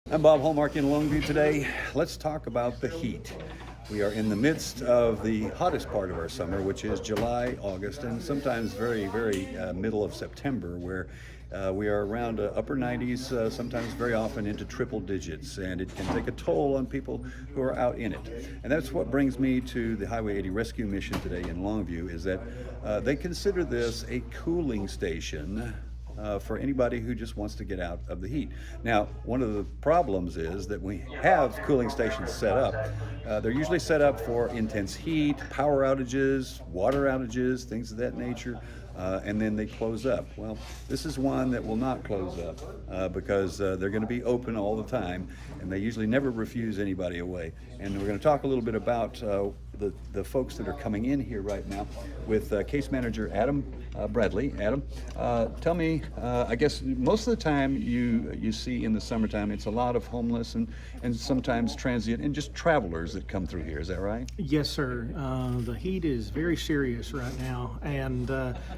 I'm Bob Hallmark in Longview today. Let's talk about the heat. We are in the midst of the hottest part of our summer, which is July, August, and sometimes very middle of September, where we are around upper 90s, sometimes very often into triple digits, and it can take a toll on people who are out in it. And that's what brings me to the Highway 80 rescue mission today in Longview, is that they consider this a cooling station for anybody who just wants to get out of the heat. Now, one of the problems is that we have cooling stations set up. They're usually set up for intense heat, power outages, water outages, things of that nature, and then they close up. Well, this is one that will not close up because they're going to be open all the time, and they usually never refuse anybody away. And we're going to talk a little bit about the folks that are coming in here right now with case manager Adam Bradley. Adam, tell me, I guess most of the time you see in the summertime it's a lot of homeless and sometimes transient and just travelers that come through here. Is that right? Yes, sir. The heat is very serious right now, and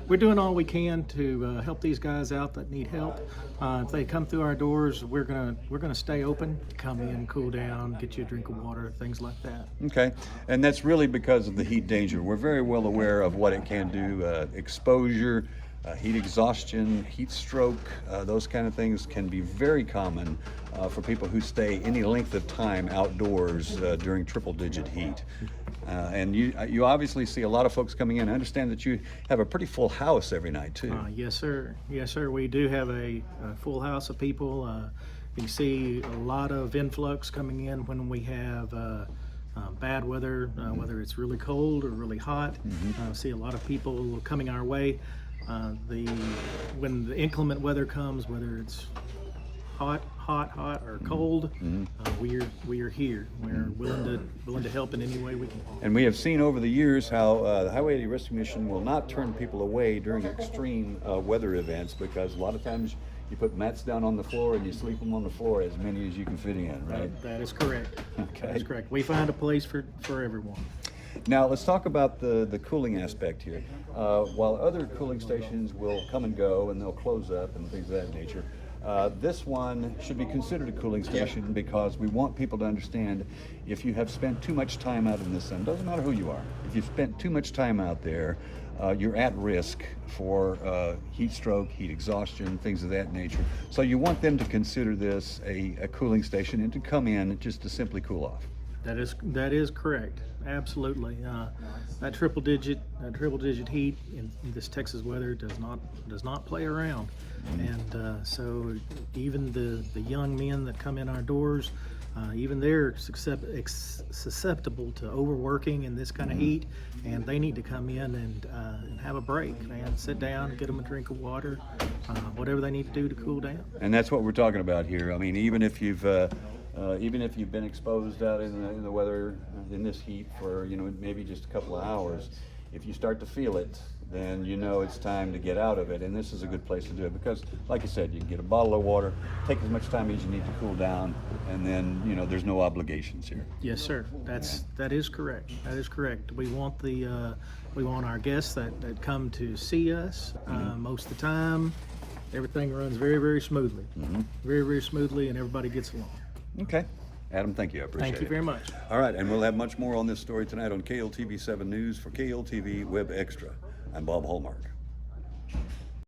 we're doing all we can to help these guys out that need help. If they come through our doors, we're gonna stay open, come in, cool down, get you a drink of water, things like that. Okay, and that's really because of the heat danger. We're very well aware of what it can do. Exposure, heat exhaustion, heat stroke, those kind of things can be very common for people who stay any length of time outdoors during triple-digit heat. And you obviously see a lot of folks coming in. I understand that you have a pretty full house every night too. Yes, sir. Yes, sir. We do have a full house of people. You can see a lot of influx coming in when we have bad weather, whether it's really cold or really hot. See a lot of people coming our way. When the inclement weather comes, whether it's hot or cold, we are here. We're willing to help in any way we can. And we have seen over the years how the Highway 80 Rescue Mission will not turn people away during extreme weather events, because a lot of times you put mats down on the floor and you sleep them on the floor, as many as you can fit in, right? That is correct. Okay. That is correct. We find a place for everyone. Now let's talk about the cooling aspect here. While other cooling stations will come and go and they'll close up and things of that nature, this one should be considered a cooling station because we want people to understand, if you have spent too much time out in the sun, doesn't matter who you are, if you've spent too much time out there, you're at risk for heat stroke, heat exhaustion, things of that nature. So you want them to consider this a cooling station and to come in just to simply cool off. That is correct. Absolutely. That triple digit heat in this Texas weather does not play around. And so even the young men that come in our doors, even they're susceptible to overworking in this kind of heat, and they need to come in and have a break, man. Sit down, get them a drink of water, whatever they need to do to cool down. And that's what we're talking about here. I mean, even if you've been exposed out in the weather in this heat for maybe just a couple of hours, if you start to feel it, then you know it's time to get out of it. And this is a good place to do it because, like you said, you can get a bottle of water, take as much time as you need to cool down, and then there's no obligations here. Yes, sir. That is correct. That is correct. We want our guests that come to see us. Most of the time, everything runs very smoothly, very smoothly, and everybody gets along. Okay. Adam, thank you. I appreciate it. Thank you very much. All right, and we'll have much more on this story tonight on KLTV 7 News. For KLTV WebXtra, I'm Bob Hallmark.